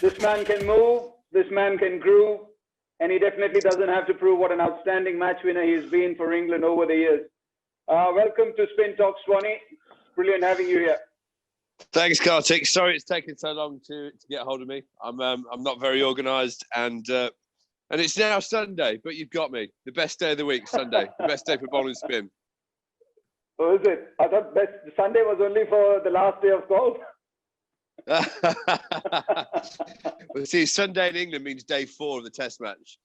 This man can move, this man can groove, and he definitely doesn't have to prove what an outstanding match winner he's been for England over the years. Welcome to Spin Talk, Swanee. Brilliant having you here. Thanks, Kartik. Sorry it's taken so long to get hold of me. I'm not very organised, and it's now Sunday, but you've got me. The best day of the week, Sunday. The best day for bowling spin. Oh, is it? I thought Sunday was only for the last day of golf. Well, see, Sunday in England means day 4 of the Test match.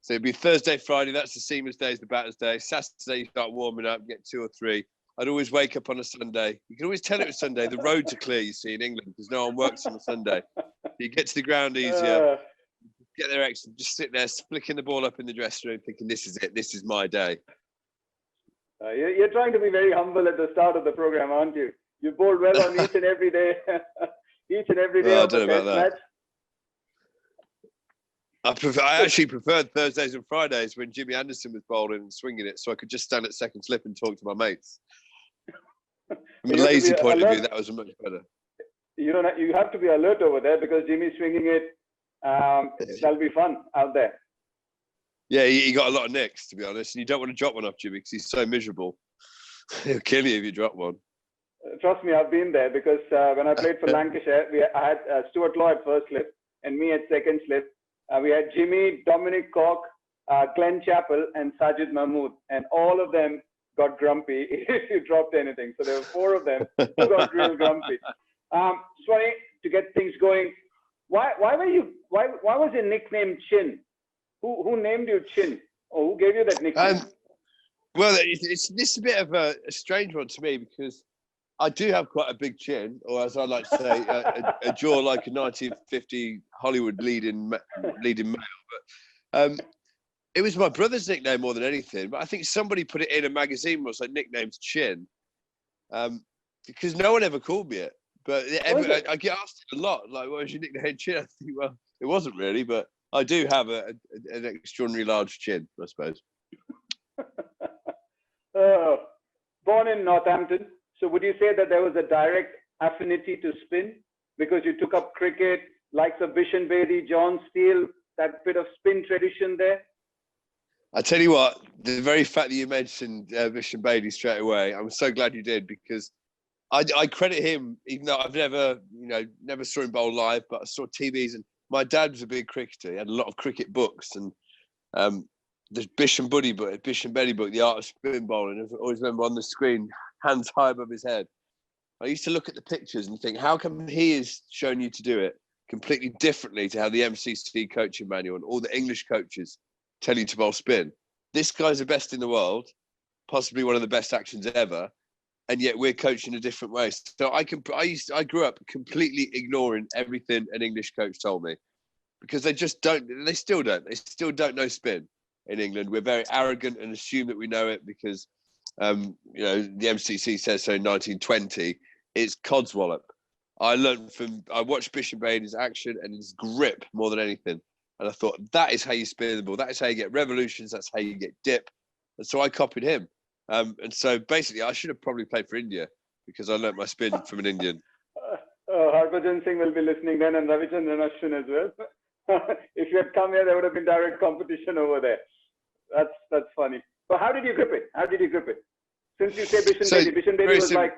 So it'd be Thursday, Friday. That's the seamers' day, the batters' day. Saturday, you start warming up, get 2 or 3. I'd always wake up on a Sunday. You can always tell it was Sunday. The roads are clear, you see, in England, because no one works on a Sunday. You get to the ground easier, get there extra, just sit there, flicking the ball up in the dressing room, thinking, this is it, this is my day. You're trying to be very humble at the start of the program, aren't you? You bowled well on each and every day. Each and every day of the Test match. I actually preferred Thursdays and Fridays when Jimmy Anderson was bowling and swinging it, so I could just stand at second slip and talk to my mates. From a lazy point of view, that was much better. You have to be alert over there because Jimmy's swinging it. That'll be fun out there. Yeah, he got a lot of nicks, to be honest, and you don't want to drop one off Jimmy because he's so miserable. He'll kill you if you drop one. Trust me, I've been there because when I played for Lancashire, I had Stuart Law at first slip and me at second slip. We had Jimmy, Dominic Cork, Glenn Chappell, and Sajid Mahmood, and all of them got grumpy if you dropped anything. So there were 4 of them who got real grumpy. Swanee, to get things going, why was your nickname Chin? Who named you Chin? Or who gave you that nickname? Well, this is a bit of a strange one to me because I do have quite a big chin, or as I like to say, a jaw like a 1950 Hollywood leading male. But it was my brother's nickname more than anything. But I think somebody put it in a magazine where it was like nicknames Chin, because no one ever called me it. But I get asked it a lot, like, what was your nickname Chin? I think, well, it wasn't really, but I do have an extraordinary large chin, I suppose. Born in Northampton. So would you say that there was a direct affinity to spin because you took up cricket, likes of Bishan, Bedi, John Steele, that bit of spin tradition there? I tell you what, the very fact that you mentioned Bishan Bedi straight away, I'm so glad you did because I credit him, even though I've never saw him bowl live, but I saw TVs and my dad was a big cricketer. He had a lot of cricket books and the Bishan Bedi book, The Art of Spin Bowling. I always remember on the screen, hands high above his head. I used to look at the pictures and think, how come he is showing you to do it completely differently to how the MCC coaching manual and all the English coaches tell you to bowl spin? This guy's the best in the world, possibly one of the best actions ever, and yet we're coaching a different way. So I grew up completely ignoring everything an English coach told me because they still don't know spin in England. We're very arrogant and assume that we know it because the MCC says so in 1920. It's codswallop. I watched Bishan Bedi's action and his grip more than anything. And I thought, that is how you spin the ball. That is how you get revolutions. That's how you get dip. And so I copied him. And so basically, I should have probably played for India because I learnt my spin from an Indian. Harbhajan Singh will be listening then and Ravichandran Ashwin as well. If you had come here, there would have been direct competition over there. That's funny. So how did you grip it? Since you say Bishan Bedi was like...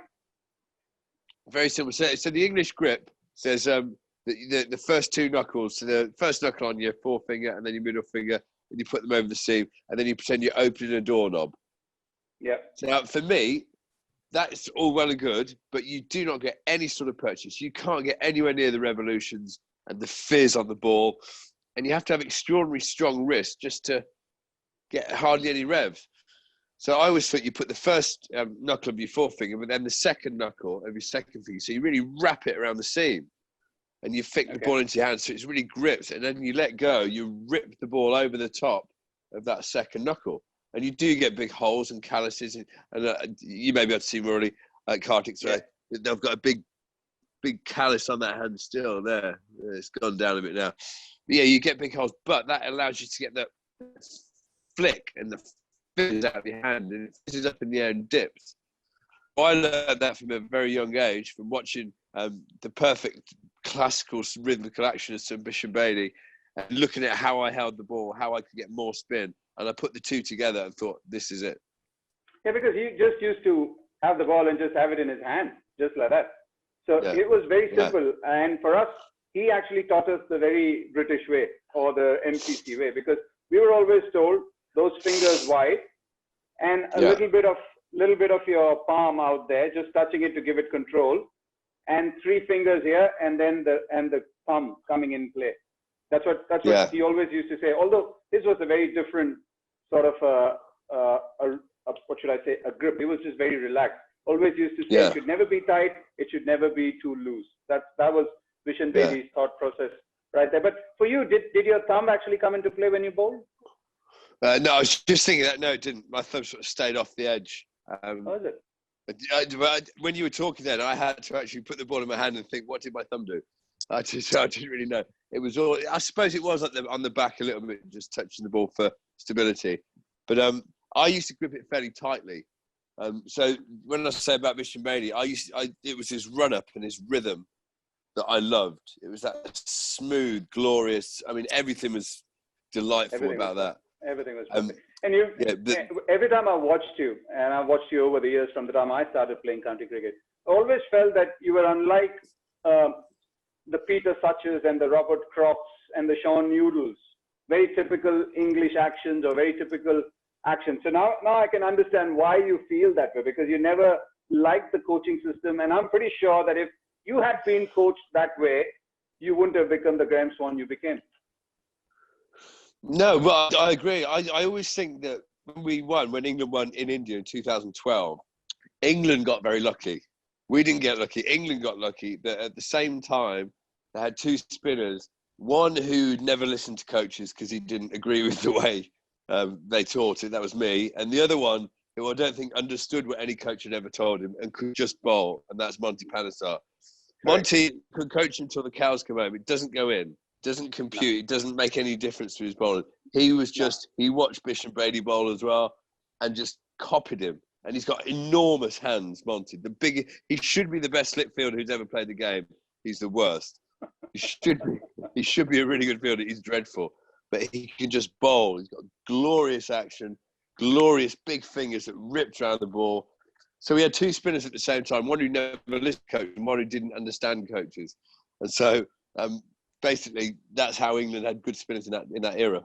Very simple. So the English grip says the first 2 knuckles. So the first knuckle on your forefinger and then your middle finger, and you put them over the seam, and then you pretend you're opening a doorknob. Yeah. So now, for me, that's all well and good, but you do not get any sort of purchase. You can't get anywhere near the revolutions and the fizz on the ball, and you have to have extraordinarily strong wrists just to get hardly any rev. So I always thought you put the first knuckle of your forefinger, but then the second knuckle of your second finger. So you really wrap it around the seam and you flick the ball into your hand so it's really gripped. And then you let go, you rip the ball over the top of that second knuckle. And you do get big holes and calluses. And you may be able to see Murali at Kartik. So they've got a big callus on that hand still there. It's gone down a bit now. But yeah, you get big holes, but that allows you to get the flick and the fizz out of your hand, and it fizzes up in the air and dips. I learned that from a very young age from watching the perfect classical rhythmical action as to Bishan Bedi, and looking at how I held the ball, how I could get more spin, and I put the two together and thought, this is it. Yeah, because he just used to have the ball and just have it in his hand, just like that. So it was very simple. And for us, he actually taught us the very British way, or the MCC way, because we were always told those fingers wide and a little bit of your palm out there, just touching it to give it control, and 3 fingers here, and then the thumb coming in play. That's what he always used to say. Although this was a very different sort of what should I say, a grip. He was just very relaxed. Always used to say it should never be tight, it should never be too loose. That was Bishan Bedi's thought process right there. But for you, did your thumb actually come into play when you bowled? No, I was just thinking that. No, it didn't. My thumb sort of stayed off the edge. Was it? But when you were talking then, I had to actually put the ball in my hand and think, what did my thumb do? I didn't really know. It was all, I suppose it was on the back a little bit, just touching the ball for stability. But I used to grip it fairly tightly. So when I say about Bishan Bedi, it was his run up and his rhythm that I loved. It was that smooth, glorious. I mean, everything was delightful about that. Everything was perfect. And every time I watched you, and I watched you over the years from the time I started playing county cricket, I always felt that you were unlike the Peter Suches and the Robert Crofts and the Sean Noodles. Very typical English actions, or very typical actions. So now I can understand why you feel that way, because you never liked the coaching system. And I'm pretty sure that if you had been coached that way, you wouldn't have become the Graeme Swann you became. No, well, I agree. I always think that when England won in India in 2012, England got very lucky. We didn't get lucky. England got lucky. But at the same time, they had 2 spinners. One who'd never listened to coaches because he didn't agree with the way they taught it. That was me. And the other one, who I don't think understood what any coach had ever told him and could just bowl, and that's Monty Panesar. Monty could coach him till the cows come home. It doesn't go in. Doesn't compute. It doesn't make any difference to his bowling. He was just, he watched Bishan Bedi bowl as well and just copied him. And he's got enormous hands, Monty. He should be the best slip fielder who's ever played the game. He's the worst. He should be a really good fielder. He's dreadful. But he can just bowl. He's got glorious action, glorious big fingers that ripped around the ball. So we had 2 spinners at the same time, one who never listened to coaches and one who didn't understand coaches. And so basically, that's how England had good spinners in that era.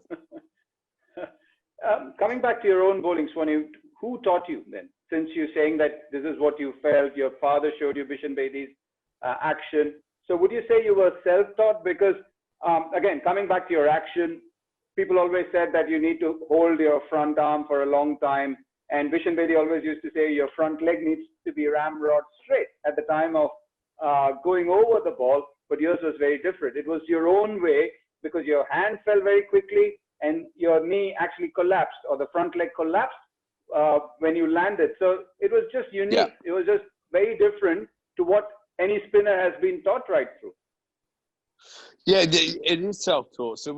Coming back to your own bowling, Swanee, who taught you then? Since you're saying that this is what you felt, your father showed you Bishan Bedi's action. So would you say you were self-taught? Because again, coming back to your action, people always said that you need to hold your front arm for a long time. And Bishan Bedi always used to say your front leg needs to be ramrod straight at the time of going over the ball. But yours was very different. It was your own way, because your hand fell very quickly and your knee actually collapsed, or the front leg collapsed when you landed. So it was just unique. Yeah. It was just very different to what any spinner has been taught right through. Yeah, it is self-taught. So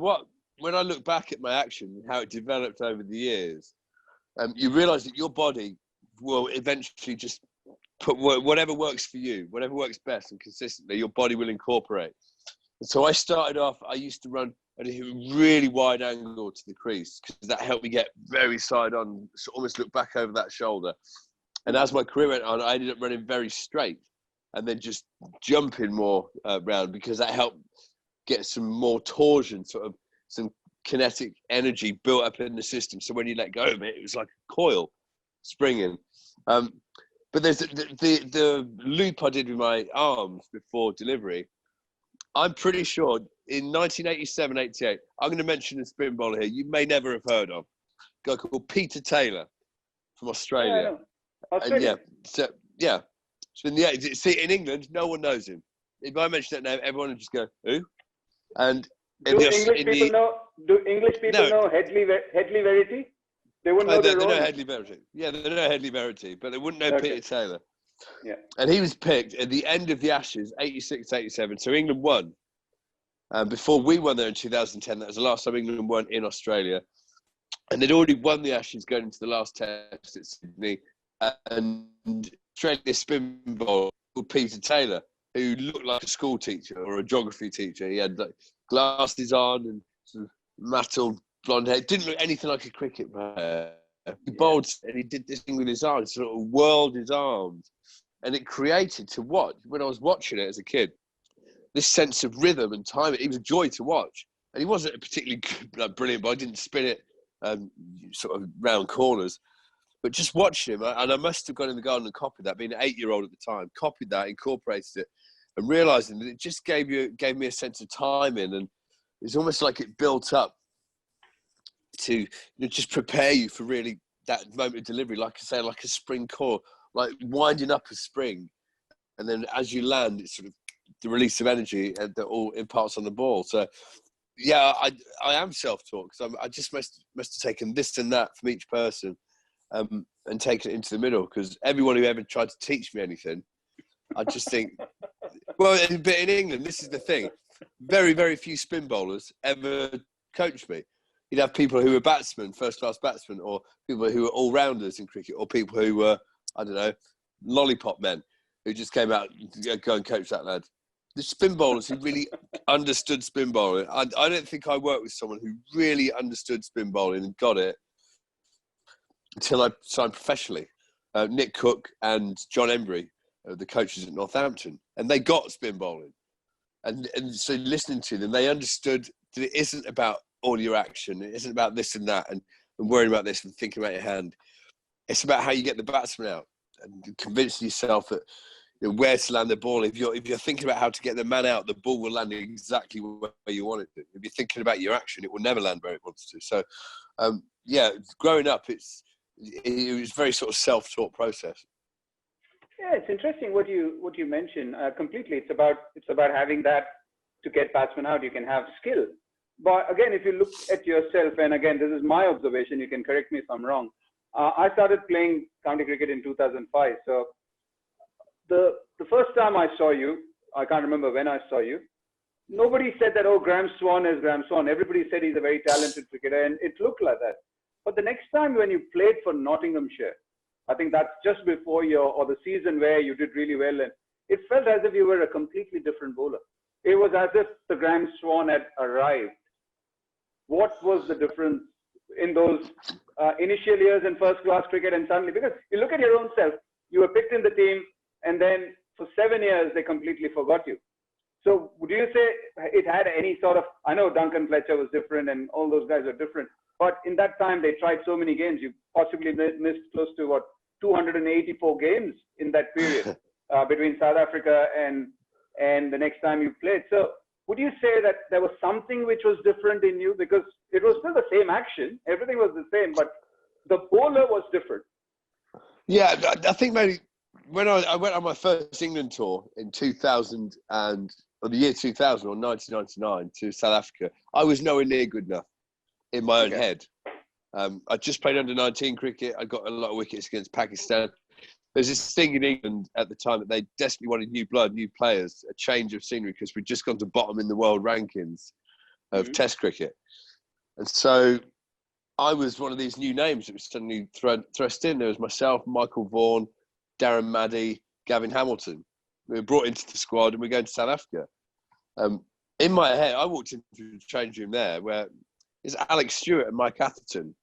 when I look back at my action and how it developed over the years, you realise that your body will eventually just put whatever works for you, whatever works best and consistently, your body will incorporate. And so I started off, I used to run at a really wide angle to the crease, because that helped me get very side on, so almost look back over that shoulder. And as my career went on, I ended up running very straight and then just jumping more round, because that helped get some more torsion, sort of some kinetic energy built up in the system. So when you let go of it, it was like a coil springing. But there's the loop I did with my arms before delivery. I'm pretty sure in 1987-88, I'm going to mention a spin bowler here you may never have heard of, a guy called Peter Taylor from Australia. Australia. So see, in England, no one knows him. If I mention that name, everyone will just go, who? And do English people know Headley Verity? They wouldn't know their own. They know Headley Verity. Yeah, they know Headley Verity, but they wouldn't know Peter Taylor. Yeah. And he was picked at the end of the Ashes, 86-87. So England won. Before we won there in 2010, that was the last time England won in Australia. And they'd already won the Ashes going into the last test at Sydney. And Australia's spin bowler called Peter Taylor. who looked like a school teacher or a geography teacher. He had like glasses on and sort of matted blonde hair. Didn't look anything like a cricket player. He bowled and he did this thing with his arms, sort of whirled his arms. And it created to watch, when I was watching it as a kid, this sense of rhythm and timing. It was a joy to watch. And he wasn't a particularly like, brilliant, but I didn't spin it sort of round corners. But just watching him, and I must have gone in the garden and copied that, being an 8-year-old at the time, copied that, incorporated it, and realising that it just gave me a sense of timing. And it's almost like it built up to just prepare you for really that moment of delivery, like I say, like a spring core, like winding up a spring. And then as you land, it's sort of the release of energy that all imparts on the ball. So, yeah, I am self-taught because I just must have taken this and that from each person and taken it into the middle, because everyone who ever tried to teach me anything, I just think, well, but in England, this is the thing. Very, very few spin bowlers ever coached me. You'd have people who were batsmen, first-class batsmen, or people who were all-rounders in cricket, or people who were, I don't know, lollipop men who just came out, go and coach that lad. The spin bowlers who really understood spin bowling. I don't think I worked with someone who really understood spin bowling and got it until I signed professionally. Nick Cook and John Embry, the coaches at Northampton, and they got spin bowling. And so listening to them, they understood that it isn't about all your action. It isn't about this and that and worrying about this and thinking about your hand. It's about how you get the batsman out and convincing yourself that where to land the ball. If you're thinking about how to get the man out, the ball will land exactly where you want it to. If you're thinking about your action, it will never land where it wants to. So, growing up, it was a very sort of self-taught process. Yeah, it's interesting what you mentioned. Completely, it's about having that to get batsmen out. You can have skill, but again, if you look at yourself, and again, this is my observation. You can correct me if I'm wrong. I started playing county cricket in 2005. So the first time I saw you, I can't remember when I saw you. Nobody said that, oh, Graeme Swann is Graeme Swann. Everybody said he's a very talented cricketer, and it looked like that. But the next time when you played for Nottinghamshire, I think that's just before the season where you did really well, and it felt as if you were a completely different bowler. It was as if the Graeme Swann had arrived. What was the difference in those initial years in first-class cricket, and suddenly, because you look at your own self, you were picked in the team, and then for 7 years, they completely forgot you. So would you say it had any sort of, I know Duncan Fletcher was different and all those guys are different, but in that time, they tried so many games. You possibly missed close to, 284 games in that period between South Africa and the next time you played. So would you say that there was something which was different in you? Because it was still the same action. Everything was the same, but the bowler was different. Yeah, I think maybe when I went on my first England tour in 2000 or the year 2000 or 1999 to South Africa, I was nowhere near good enough in my own head. I just played under 19 cricket. I got a lot of wickets against Pakistan. There's this thing in England at the time that they desperately wanted new blood, new players, a change of scenery, because we'd just gone to bottom in the world rankings of Test cricket. And so I was one of these new names that was suddenly thrust in. There was myself, Michael Vaughan, Darren Maddy, Gavin Hamilton. We were brought into the squad and we're going to South Africa. In my head, I walked into the change room there where it's Alex Stewart and Mike Atherton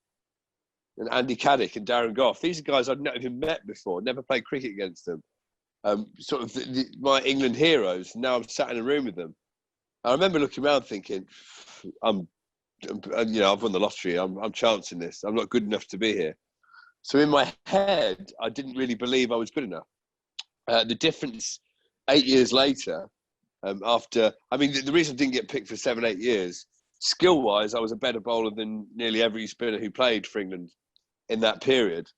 and Andy Caddick and Darren Gough. These are guys I'd not even met before, never played cricket against them. Sort of my England heroes. Now I'm sat in a room with them. I remember looking around thinking, I've won the lottery. I'm chancing this. I'm not good enough to be here. So in my head, I didn't really believe I was good enough. The difference 8 years later, the reason I didn't get picked for 7-8 years, skill-wise, I was a better bowler than nearly every spinner who played for England in that period.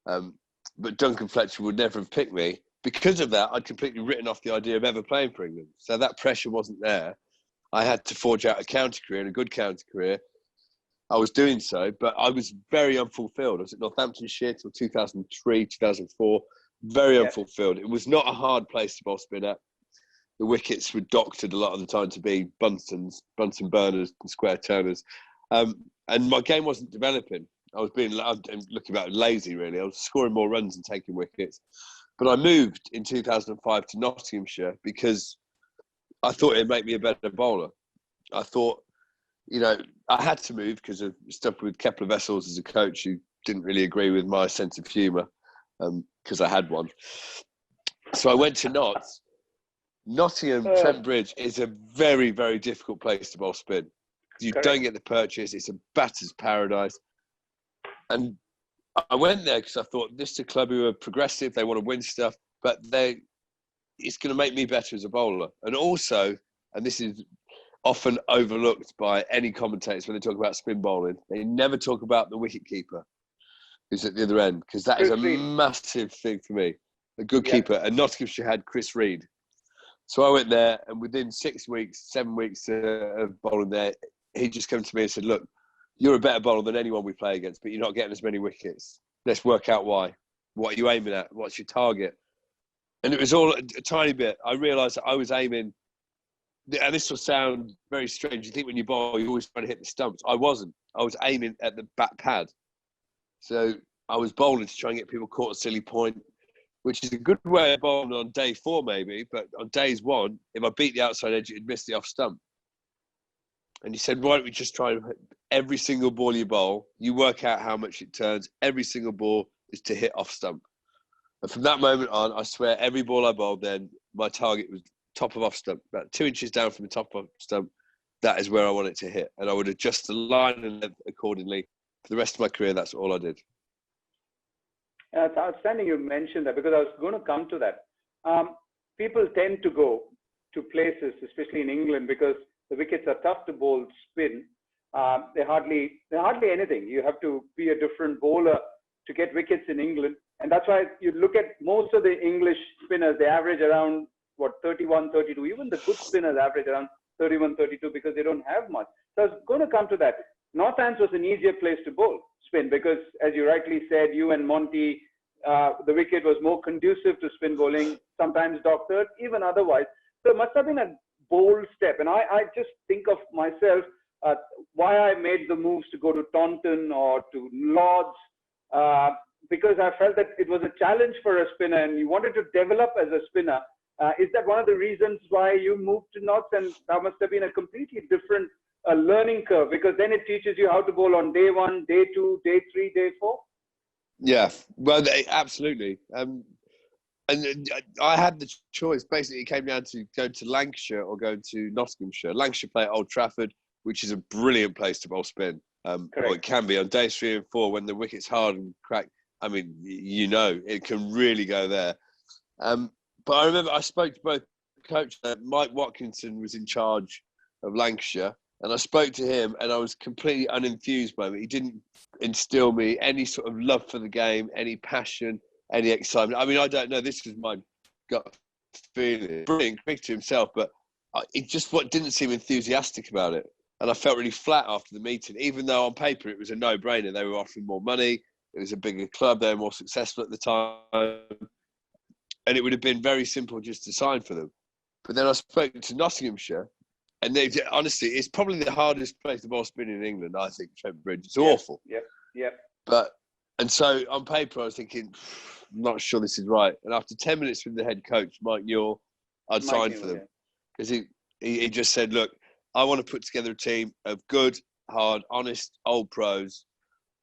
But Duncan Fletcher would never have picked me. Because of that, I'd completely written off the idea of ever playing for England. So that pressure wasn't there. I had to forge out a county career, and a good county career. I was doing so, but I was very unfulfilled. I was at Northamptonshire till 2003, 2004, very unfulfilled. It was not a hard place to bowl spin at. The wickets were doctored a lot of the time to be Bunsen burners and square turners. And my game wasn't developing. I'm looking about lazy, really. I was scoring more runs and taking wickets. But I moved in 2005 to Nottinghamshire because I thought it'd make me a better bowler. I thought, you know, I had to move because of stuff with Kepler Vessels as a coach who didn't really agree with my sense of humour because I had one. So I went to Notts. Nottingham, Trent Bridge is a very, very difficult place to bowl spin. You don't get the purchase. It's a batter's paradise. And I went there because I thought this is a club who are progressive. They want to win stuff, but it's going to make me better as a bowler. And also, and this is often overlooked by any commentators when they talk about spin bowling, they never talk about the wicketkeeper who's at the other end, because that is a massive thing for me. A good keeper. And Nottinghamshire had Chris Reed. So I went there, and within 7 weeks of bowling there, he just came to me and said, look, you're a better bowler than anyone we play against, but you're not getting as many wickets. Let's work out why. What are you aiming at? What's your target? And it was all a tiny bit. I realised that I was aiming, and this will sound very strange. You think when you bowl, you always try to hit the stumps. I wasn't. I was aiming at the back pad. So I was bowling to try and get people caught a silly point, which is a good way of bowling on day 4 maybe, but on days 1, if I beat the outside edge, it'd miss the off stump. And he said, why don't we just try and hit every single ball you bowl, you work out how much it turns, every single ball is to hit off stump. And from that moment on, I swear every ball I bowled then, my target was top of off stump, about 2 inches down from the top of stump. That is where I want it to hit. And I would adjust the line and length accordingly. For the rest of my career, that's all I did. It's outstanding you mentioned that, because I was going to come to that. People tend to go to places, especially in England, because the wickets are tough to bowl spin. They're hardly anything. You have to be a different bowler to get wickets in England. And that's why you look at most of the English spinners, they average around, 31, 32. Even the good spinners average around 31, 32 because they don't have much. So I was going to come to that. Northants was an easier place to bowl spin because, as you rightly said, you and Monty, the wicket was more conducive to spin bowling, sometimes doctored, even otherwise. So it must have been a bold step. And I just think of myself, why I made the moves to go to Taunton or to Lords, because I felt that it was a challenge for a spinner and you wanted to develop as a spinner. Is that one of the reasons why you moved to North? And that must have been a completely different learning curve, because then it teaches you how to bowl on day 1, day 2, day 3, day 4. Yeah, well, absolutely. And I had the choice. Basically, it came down to go to Lancashire or go to Nottinghamshire. Lancashire play at Old Trafford, which is a brilliant place to bowl spin. Or it can be on days 3 and 4 when the wicket's hard and crack. I mean, you know, it can really go there. But I remember I spoke to both coaches. Mike Watkinson was in charge of Lancashire, and I spoke to him, and I was completely unenthused by him. He didn't instill me any sort of love for the game, any passion, any excitement. I mean, I don't know. This was my gut feeling. Brilliant, big to himself, but it just didn't seem enthusiastic about it. And I felt really flat after the meeting, even though on paper it was a no-brainer. They were offering more money. It was a bigger club. They were more successful at the time. And it would have been very simple just to sign for them. But then I spoke to Nottinghamshire, and honestly, it's probably the hardest place to bowl spin in England, I think, Trent Bridge. It's awful. Yeah. And so on paper, I was thinking, I'm not sure this is right. And after 10 minutes with the head coach, Mike Newell, I'd signed for them. Because he just said, look, I want to put together a team of good, hard, honest, old pros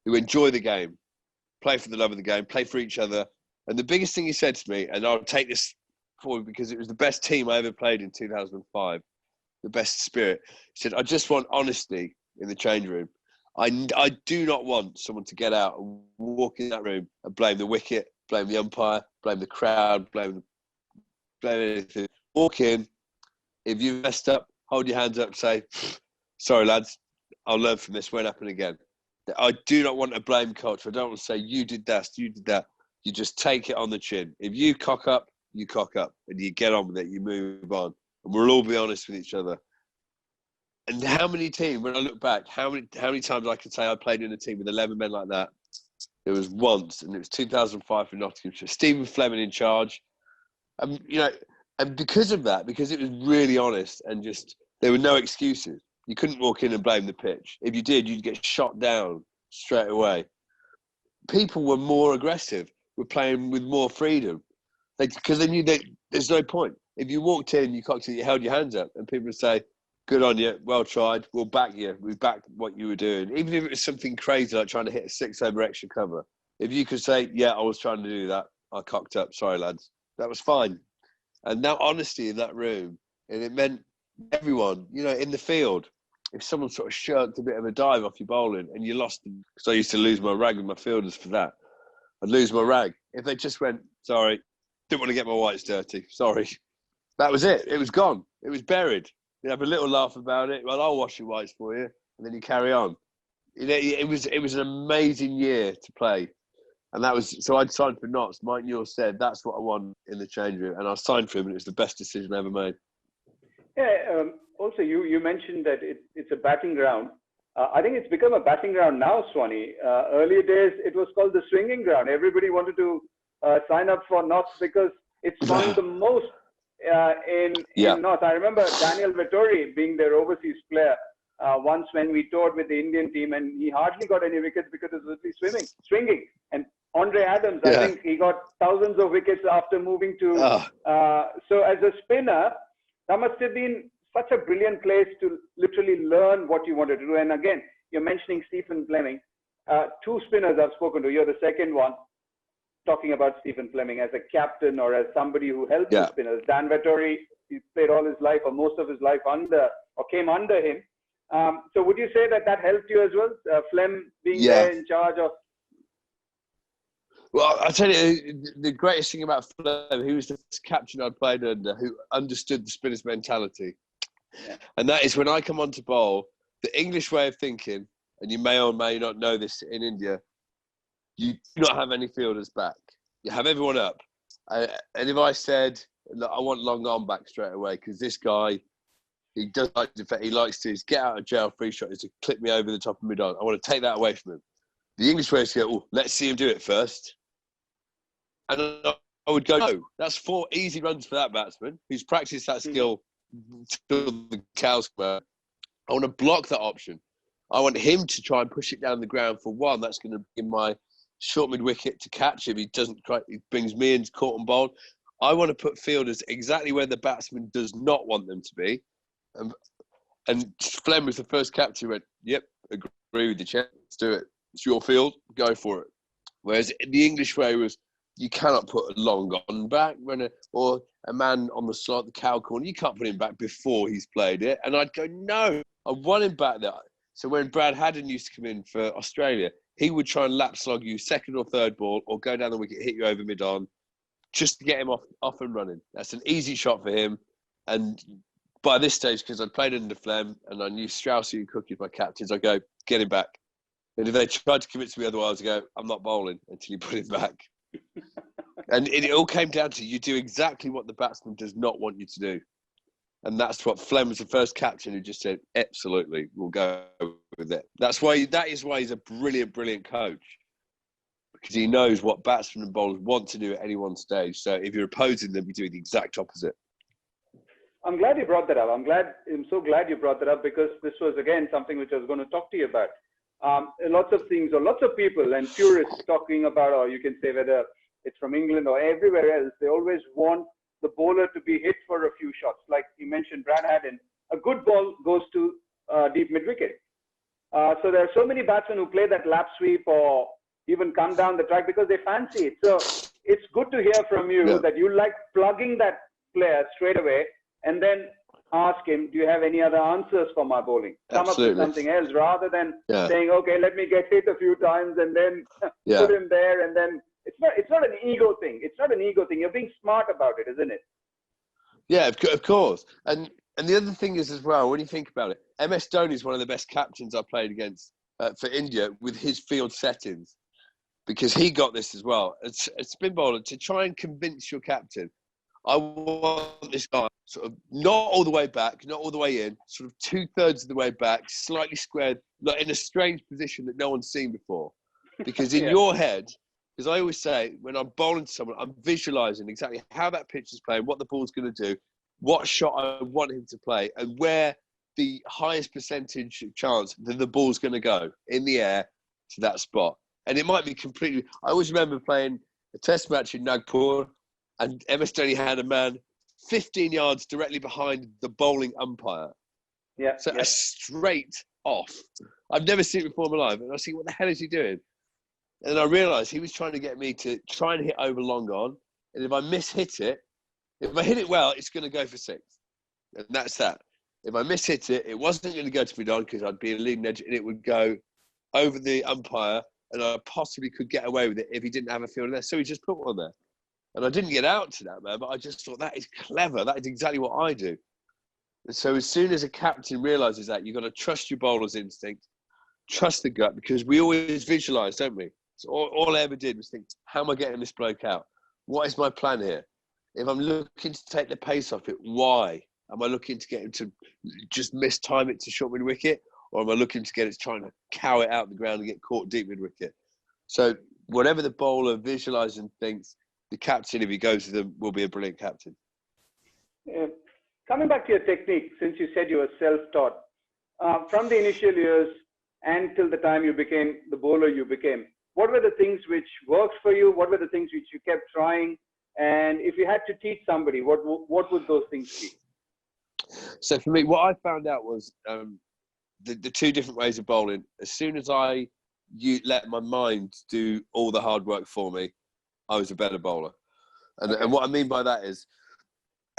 who enjoy the game, play for the love of the game, play for each other. And the biggest thing he said to me, and I'll take this forward because it was the best team I ever played in 2005, the best spirit. He said, I just want honesty in the change room. I do not want someone to get out and walk in that room and blame the wicket, blame the umpire, blame the crowd, blame anything. Walk in. If you messed up, hold your hands up and say, sorry, lads, I'll learn from this. Won't happen again. I do not want a blame culture. I don't want to say, you did this, you did that. You just take it on the chin. If you cock up, you cock up. And you get on with it. You move on. And we'll all be honest with each other. And how many teams, when I look back, how many times I can say I played in a team with 11 men like that? It was once, and it was 2005 for Nottinghamshire. Stephen Fleming in charge. And because of that, because it was really honest and just, there were no excuses. You couldn't walk in and blame the pitch. If you did, you'd get shot down straight away. People were more aggressive. We're playing with more freedom. Because they knew that there's no point. If you walked in, you cocked it, you held your hands up, and people would say, "Good on you, well tried. We'll back you. We backed what you were doing." Even if it was something crazy like trying to hit a 6 over extra cover, if you could say, "Yeah, I was trying to do that. I cocked up. Sorry, lads." That was fine. And that honesty in that room, and it meant everyone, in the field. If someone sort of shirked a bit of a dive off your bowling and you lost them, because I used to lose my rag with my fielders for that. I'd lose my rag. If they just went, "Sorry, didn't want to get my whites dirty. Sorry." That was it. It was gone. It was buried. You have a little laugh about it. "Well, I'll wash your whites for you," and then you carry on. It was an amazing year to play, and that was so. I'd signed for Notts. Mike Newell said that's what I want in the change room, and I signed for him, and it was the best decision I ever made. Yeah. Also, you mentioned that it's a batting ground. I think it's become a batting ground now, Swanee. Earlier days, it was called the swinging ground. Everybody wanted to sign up for Notts because it swung the most in Notts. I remember Daniel Vettori being their overseas player once when we toured with the Indian team, and he hardly got any wickets because it was only swinging. And Andre Adams, I think he got thousands of wickets after moving to. So as a spinner, that must have been such a brilliant place to literally learn what you wanted to do. And again, you're mentioning Stephen Fleming. 2 spinners I've spoken to. You're the second one talking about Stephen Fleming as a captain or as somebody who helped the spinners. Dan Vettori, he played all his life or most of his life came under him. So would you say that helped you as well? Flem being there in charge of? Well, I'll tell you, the greatest thing about Flem, he was the first captain I played under who understood the spinner's mentality. Yeah. And that is when I come on to bowl, the English way of thinking, and you may or may not know this in India, you do not have any fielders back. You have everyone up. And if I said, "Look, I want long on back straight away because this guy, he does like he likes to get out of jail free shot is to clip me over the top of mid-on. I want to take that away from him." The English way is to go, "Let's see him do it first." And I would go, "No, that's 4 easy runs for that batsman who's practiced that skill till the cows come out. I want to block that option. I want him to try and push it down the ground for one. That's going to give my short mid-wicket to catch him. He brings me in caught and bowled. I want to put fielders exactly where the batsman does not want them to be." And Flem was the first captain who went, "Yep, agree with you, champ. Let's do it. It's your field. Go for it." Whereas the English way was, you cannot put a long on back or a man on the slot, the cow corner. You can't put him back before he's played it. And I'd go, "No, I want him back there." So when Brad Haddon used to come in for Australia, he would try and lap slog you second or third ball or go down the wicket, hit you over mid-on, just to get him off and running. That's an easy shot for him. And by this stage, because I'd played under Flem and I knew Straussy and Cook as my captains, I go, "Get him back." And if they tried to convince me otherwise, I go, "I'm not bowling until you put him back." And it all came down to you do exactly what the batsman does not want you to do. And that's what Flem was the first captain who just said, "Absolutely, we'll go with it." That is why he's a brilliant, brilliant coach. Because he knows what batsmen and bowlers want to do at any one stage. So if you're opposing them, you do the exact opposite. I'm glad you brought that up. I'm so glad you brought that up because this was, again, something which I was going to talk to you about. Lots of things or lots of people and purists talking about, or you can say whether it's from England or everywhere else, they always want the bowler to be hit for a few shots. Like you mentioned, Brad Haddon, a good ball goes to deep mid-wicket. So there are so many batsmen who play that lap sweep or even come down the track because they fancy it. So it's good to hear from you that you like plugging that player straight away and then ask him, "Do you have any other answers for my bowling?" Come up with something else rather than saying, "Okay, let me get hit a few times and then put him there." And then it's not an ego thing. It's not an ego thing. You're being smart about it, isn't it? Yeah, of course. And the other thing is as well, when you think about it, MS Dhoni is one of the best captains I played against for India with his field settings, because he got this as well. It's a spin bowler to try and convince your captain, "I want this guy sort of not all the way back, not all the way in, sort of 2/3 of the way back, slightly squared, like in a strange position that no one's seen before." Because in your head, because I always say, when I'm bowling to someone, I'm visualising exactly how that pitch is playing, what the ball's going to do, what shot I want him to play, and where the highest percentage chance that the ball's going to go in the air to that spot. And it might be completely... I always remember playing a test match in Nagpur, and MS Dhoni had a man 15 yards directly behind the bowling umpire. Yeah. So a straight off. I've never seen it before in my life. And I was thinking, what the hell is he doing? And then I realised he was trying to get me to try and hit over long on. And if I mishit it, if I hit it well, it's going to go for 6. And that's that. If I mishit it, it wasn't going to go to mid-on because I'd be a leading edge and it would go over the umpire and I possibly could get away with it if he didn't have a field there. So he just put one there. And I didn't get out to that, man, but I just thought that is clever. That is exactly what I do. And so as soon as a captain realises that, you've got to trust your bowler's instinct, trust the gut, because we always visualise, don't we? So all I ever did was think, how am I getting this bloke out? What is my plan here? If I'm looking to take the pace off it, why? Am I looking to get him to just mistime it to short mid-wicket? Or am I looking to get it trying to cow it out the ground and get caught deep mid-wicket? So whatever the bowler visualises and thinks, the captain, if he goes to them, will be a brilliant captain. Yeah. Coming back to your technique, since you said you were self-taught, from the initial years and till the time you became the bowler you became, what were the things which worked for you? What were the things which you kept trying? And if you had to teach somebody, what would those things be? So for me, what I found out was the 2 different ways of bowling. As soon as I let my mind do all the hard work for me, I was a better bowler. And what I mean by that is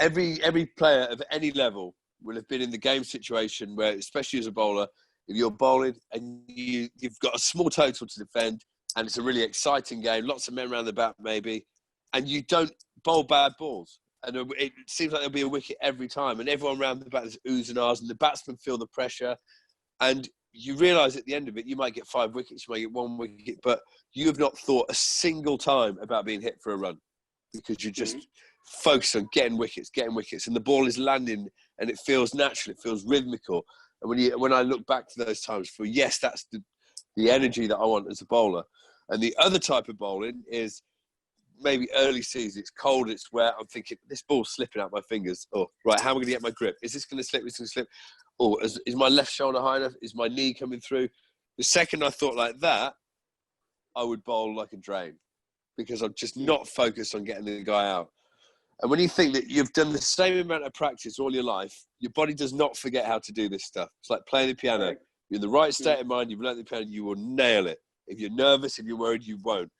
every player of any level will have been in the game situation where, especially as a bowler, if you're bowling and you've got a small total to defend and it's a really exciting game, lots of men around the bat maybe, and you don't bowl bad balls. And it seems like there'll be a wicket every time and everyone around the bat is oohs and ahs and the batsmen feel the pressure. And you realise at the end of it, you might get 5 wickets, you might get 1 wicket, but you have not thought a single time about being hit for a run because you're just focused on getting wickets, and the ball is landing and it feels natural, it feels rhythmical. And when I look back to those times, yes, that's the energy that I want as a bowler. And the other type of bowling is maybe early season, it's cold, it's wet, I'm thinking, this ball's slipping out my fingers. Oh, right, how am I going to get my grip? Is this going to slip? Is this going to slip? Oh, is my left shoulder high enough? Is my knee coming through? The second I thought like that, I would bowl like a drain because I'm just not focused on getting the guy out. And when you think that you've done the same amount of practice all your life, your body does not forget how to do this stuff. It's like playing the piano. Right. You're in the right state of mind, you've learned the piano, you will nail it. If you're nervous, if you're worried, you won't.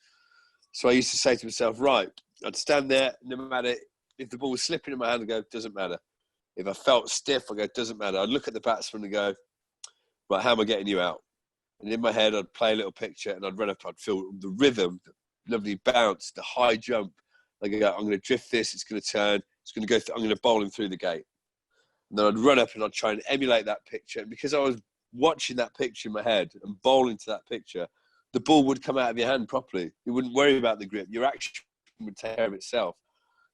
So I used to say to myself, right, I'd stand there, no matter if the ball was slipping in my hand, I'd go, doesn't matter. If I felt stiff, I'd go, doesn't matter. I'd look at the batsman and go, right, how am I getting you out? And in my head, I'd play a little picture and I'd run up, I'd feel the rhythm, the lovely bounce, the high jump. I'd go, I'm going to drift this, it's going to turn, it's going to go, I'm going to bowl him through the gate. And then I'd run up and I'd try and emulate that picture. And because I was watching that picture in my head and bowling to that picture, the ball would come out of your hand properly. You wouldn't worry about the grip. Your action would take care of itself.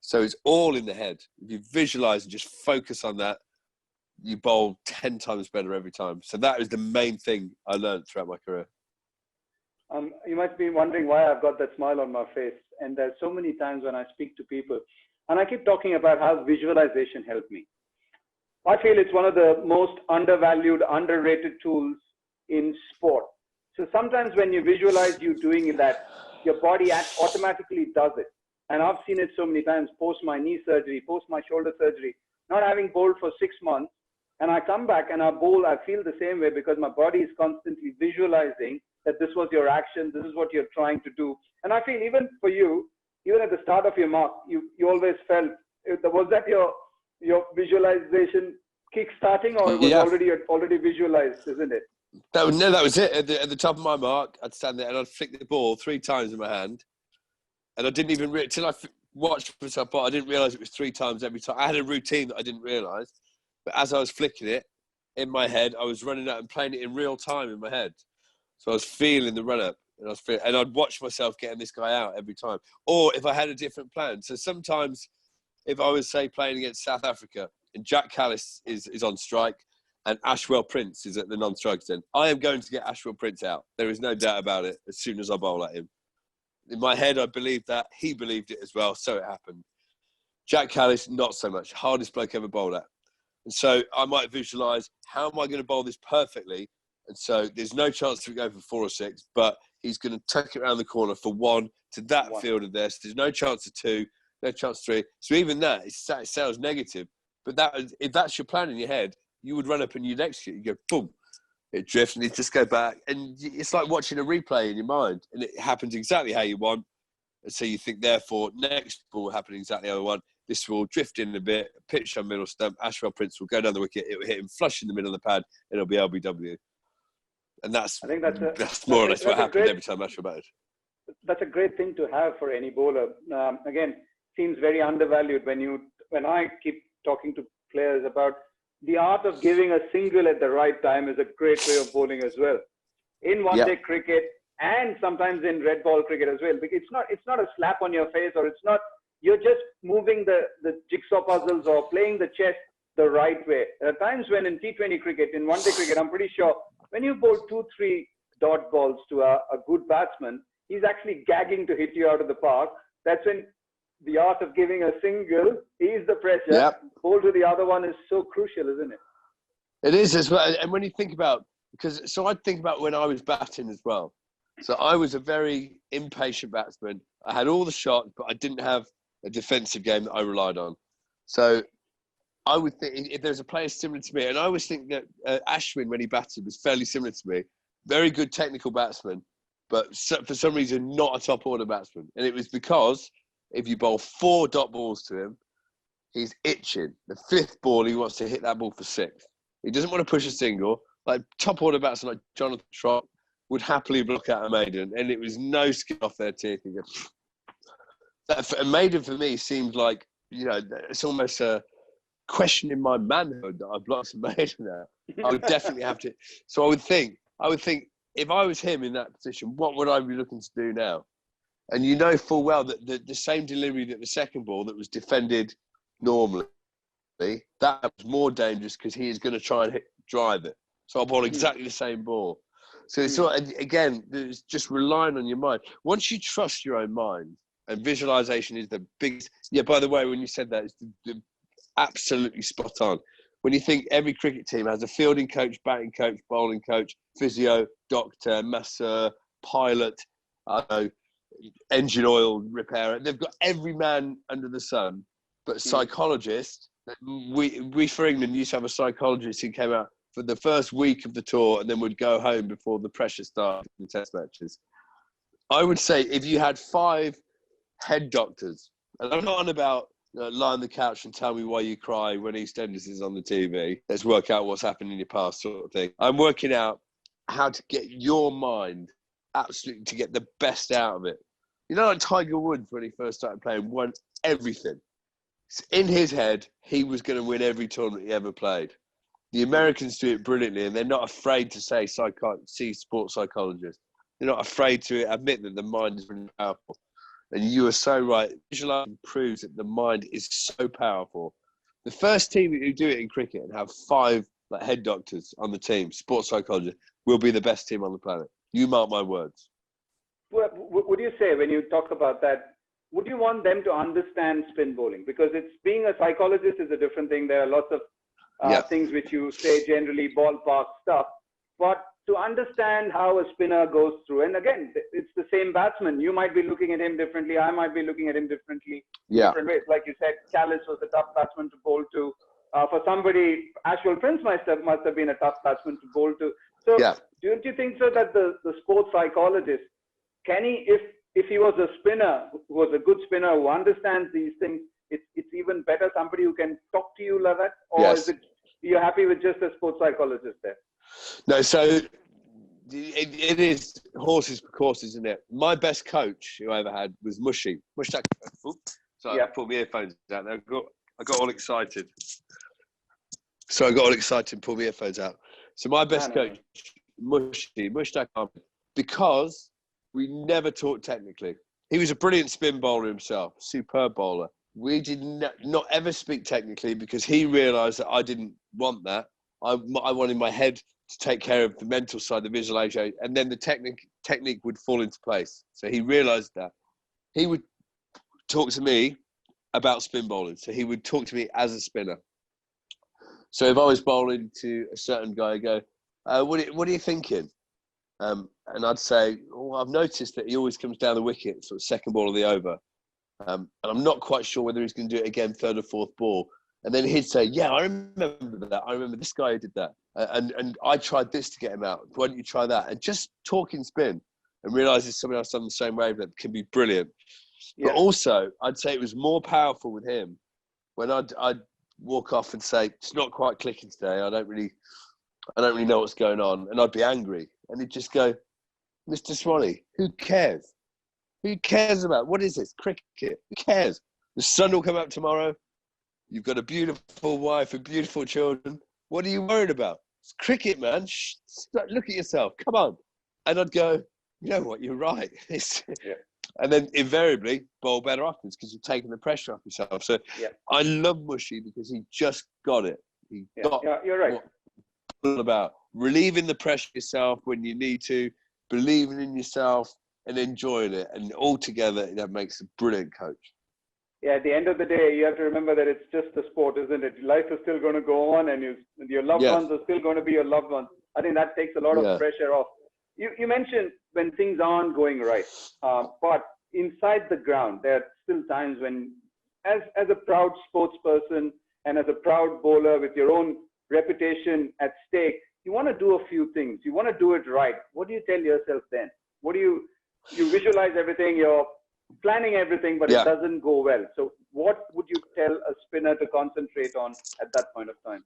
So it's all in the head. If you visualize and just focus on that, you bowl 10 times better every time. So that is the main thing I learned throughout my career. You must be wondering why I've got that smile on my face. And there's so many times when I speak to people, and I keep talking about how visualization helped me. I feel it's one of the most undervalued, underrated tools in sport. So sometimes when you visualize you doing that, your body automatically does it. And I've seen it so many times, post my knee surgery, post my shoulder surgery, not having bowled for 6 months. And I come back and I bowl, I feel the same way because my body is constantly visualizing that this was your action, this is what you're trying to do. And I feel even for you, even at the start of your mark, you always felt, was that your visualization kick starting, or it was already visualized, isn't it? That was it. At the top of my mark, I'd stand there and I'd flick the ball 3 times in my hand. And I didn't even, till I watched myself, but I didn't realise it was 3 times every time. I had a routine that I didn't realise. But as I was flicking it in my head, I was running out and playing it in real time in my head. So I was feeling the run-up. And I'd watch myself getting this guy out every time. Or if I had a different plan. So sometimes if I was, say, playing against South Africa and Jack Callis is on strike and Ashwell Prince is at the non-strike end, I am going to get Ashwell Prince out. There is no doubt about it as soon as I bowl at him. In my head, I believed that. He believed it as well, so it happened. Jack Callis, not so much. Hardest bloke ever bowled at. And so I might visualise, how am I going to bowl this perfectly? And so there's no chance to go for 4 or 6, but he's going to tuck it around the corner for 1 to that fielder there. So there's no chance of 2. no chance 3. So even that, it sounds negative. But if that's your plan in your head, you would run up and you'd execute. You go, boom, it drifts and you just go back. And it's like watching a replay in your mind. And it happens exactly how you want. And so you think, therefore, next ball will happen exactly how I want. This will drift in a bit, pitch on middle stump. Ashwell Prince will go down the wicket. It will hit him flush in the middle of the pad. And it'll be LBW. And I think that's more or less what happened every time Ashwell batted. That's a great thing to have for any bowler. Again, seems very undervalued when I keep talking to players about the art of giving a single at the right time is a great way of bowling as well. In one-day cricket and sometimes in red ball cricket as well. It's not a slap on your face, or you're just moving the jigsaw puzzles or playing the chess the right way. There are times when in T20 cricket, in one-day cricket, I'm pretty sure when you bowl 2-3 dot balls to a good batsman, he's actually gagging to hit you out of the park. That's when the art of giving a single, ease the pressure, bowl to the other one is so crucial, isn't it? It is as well. And when you think about, I think about when I was batting as well. So I was a very impatient batsman. I had all the shots, but I didn't have a defensive game that I relied on. So I would think if there's a player similar to me, and I always think that Ashwin, when he batted, was fairly similar to me. Very good technical batsman, but for some reason, not a top order batsman. And it was because if you bowl 4 dot balls to him, he's itching. The 5th ball, he wants to hit that ball for 6. He doesn't want to push a single. Like top order batsmen like Jonathan Trott would happily block out a maiden, and it was no skin off their teeth. A maiden for me seemed like, it's almost questioning my manhood that I blocked a maiden out. I would definitely have to. So I would think if I was him in that position, what would I be looking to do now? And you know full well that the same delivery that the second ball that was defended normally, that was more dangerous because he is going to try and drive it. So I'll bowl exactly the same ball. So it's again, it's just relying on your mind. Once you trust your own mind, and visualization is the biggest. Yeah, by the way, when you said that, it's absolutely spot on. When you think every cricket team has a fielding coach, batting coach, bowling coach, physio, doctor, masseur, pilot, engine oil repairer. They've got every man under the sun. But psychologists, we for England used to have a psychologist who came out for the first week of the tour and then would go home before the pressure started in the test matches. I would say if you had 5 head doctors, and I'm not on about lie on the couch and tell me why you cry when EastEnders is on the TV. Let's work out what's happened in your past sort of thing. I'm working out how to get your mind absolutely to get the best out of it. Like Tiger Woods when he first started playing, won everything. In his head, he was going to win every tournament he ever played. The Americans do it brilliantly, and they're not afraid to see sports psychologists. They're not afraid to admit that the mind is really powerful. And you are so right. Visualizing proves that the mind is so powerful. The first team who do it in cricket and have 5 head doctors on the team, sports psychologists, will be the best team on the planet. You mark my words. Well, would you say, when you talk about that, would you want them to understand spin bowling? Because being a psychologist is a different thing. There are lots of things which you say generally ballpark stuff. But to understand how a spinner goes through, and again, it's the same batsman. You might be looking at him differently. I might be looking at him differently. Different ways. Like you said, Callis was a tough batsman to bowl to. For somebody, Ashwell Prince must have been a tough batsman to bowl to. So don't you think so that the sports psychologist, can he, if he was a spinner, who was a good spinner, who understands these things, it's even better somebody who can talk to you like that? Or is it, you're happy with just a sports psychologist there? No, so it is horses for courses, isn't it? My best coach who I ever had was Mushy. Sorry, I pulled my earphones out there. I got all excited. So I got all excited and pulled my earphones out. So my best coach, Mushtaq Ahmed, because we never talked technically. He was a brilliant spin bowler himself, superb bowler. We did not ever speak technically because he realised that I didn't want that. I wanted my head to take care of the mental side, the visualization, and then the technique would fall into place. So he realised that. He would talk to me about spin bowling. So he would talk to me as a spinner. So if I was bowling to a certain guy, I'd go, what are you thinking? And I'd say, I've noticed that he always comes down the wicket, sort of second ball of the over. And I'm not quite sure whether he's going to do it again, third or fourth ball. And then he'd say, yeah, I remember that. I remember this guy who did that. And I tried this to get him out. Why don't you try that? And just talking spin and realising someone else on the same wavelength can be brilliant. Yeah. But also, I'd say it was more powerful with him when I'd walk off and say, it's not quite clicking today. I don't really know what's going on. And I'd be angry. And he'd just go, Mr. Swanee, who cares? Who cares about, what is this? Cricket. Who cares? The sun will come up tomorrow. You've got a beautiful wife and beautiful children. What are you worried about? It's cricket, man. Shh, look at yourself. Come on. And I'd go, you know what? You're right. Yeah. And then invariably bowl better afterwards because you've taken the pressure off yourself. So yeah. I love Mushy because he just got it. He got you're right. what it's all about relieving the pressure yourself when you need to, believing in yourself and enjoying it. And all together, that makes a brilliant coach. Yeah, at the end of the day, you have to remember that it's just a sport, isn't it? Life is still going to go on and your loved ones are still going to be your loved ones. I think that takes a lot of pressure off. You mentioned when things aren't going right, but inside the ground, there are still times when, as a proud sports person and as a proud bowler with your own reputation at stake, you want to do a few things. You want to do it right. What do you tell yourself then? What do you visualize everything, you're planning everything, but it doesn't go well. So what would you tell a spinner to concentrate on at that point of time?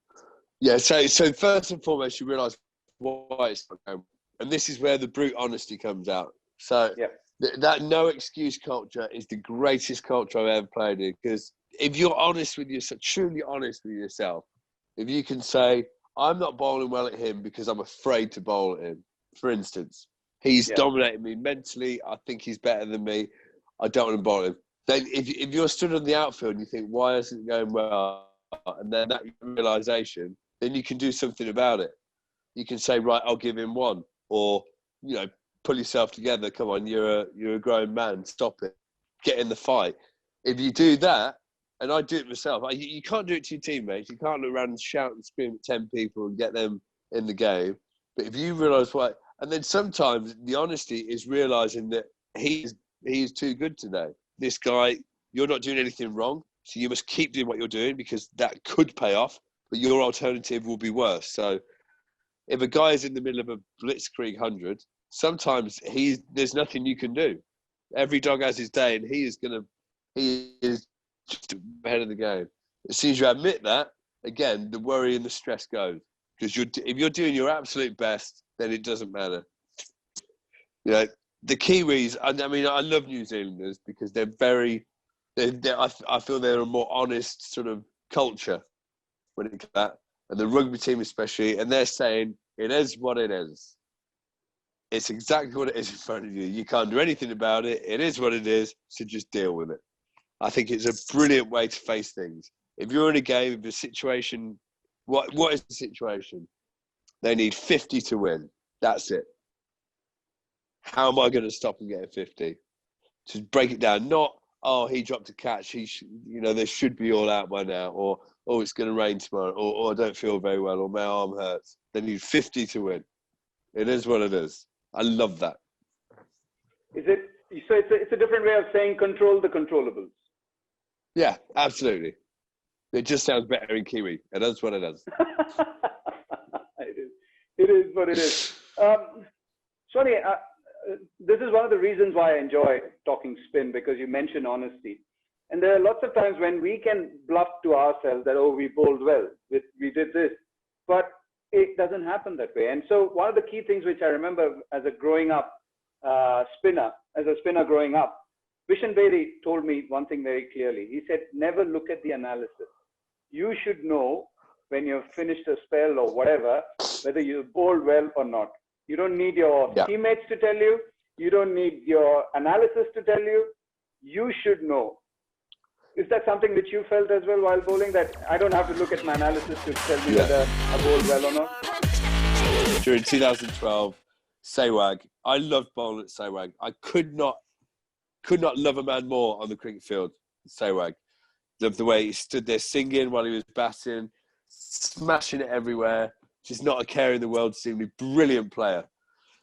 Yeah, so first and foremost, you realise why it's not going. And this is where the brute honesty comes out. So that no excuse culture is the greatest culture I've ever played in. Because if you're honest with yourself, truly honest with yourself, if you can say, I'm not bowling well at him because I'm afraid to bowl at him, for instance, he's dominating me mentally, I think he's better than me, I don't want to bowl him. Then if you're stood on the outfield and you think, why isn't it going well? And then that realisation, then you can do something about it. You can say, right, I'll give him one. Or, pull yourself together. Come on, you're a grown man. Stop it. Get in the fight. If you do that, and I do it myself, you can't do it to your teammates. You can't look around and shout and scream at 10 people and get them in the game. But if you realise why, and then sometimes the honesty is realising that he is too good today. This guy, you're not doing anything wrong, so you must keep doing what you're doing because that could pay off, but your alternative will be worse. So if a guy is in the middle of a blitzkrieg 100, sometimes there's nothing you can do. Every dog has his day, and he is just ahead of the game. As soon as you admit that, again, the worry and the stress goes. Because if you're doing your absolute best, then it doesn't matter. The Kiwis, I love New Zealanders because I feel they're a more honest sort of culture when it comes to that. And the rugby team especially, and they're saying, it is what it is. It's exactly what it is in front of you. You can't do anything about it. It is what it is, so just deal with it. I think it's a brilliant way to face things. If you're in a game, if a situation, what is the situation? They need 50 to win. That's it. How am I going to stop them getting 50? To break it down, not, he dropped a catch. They should be all out by now, or it's going to rain tomorrow, or I don't feel very well, or my arm hurts. They need 50 to win. It is what it is. I love that. It's a different way of saying control the controllables. Yeah, absolutely. It just sounds better in Kiwi. It is what it is. It is what it is. Swanee, this is one of the reasons why I enjoy talking spin, because you mentioned honesty. And there are lots of times when we can bluff to ourselves that, we bowled well, we did this. But it doesn't happen that way. And so one of the key things which I remember as a spinner growing up, Bishan Bedi told me one thing very clearly. He said, never look at the analysis. You should know when you've finished a spell or whatever, whether you bowled well or not. You don't need your teammates to tell you. You don't need your analysis to tell you. You should know. Is that something which you felt as well while bowling, that I don't have to look at my analysis to tell me whether I bowled well or not? During 2012, Sewag, I loved bowling at Sewag. I could not love a man more on the cricket field, Sewag. Loved the way he stood there singing while he was batting, smashing it everywhere. Just not a care in the world, seemingly brilliant player.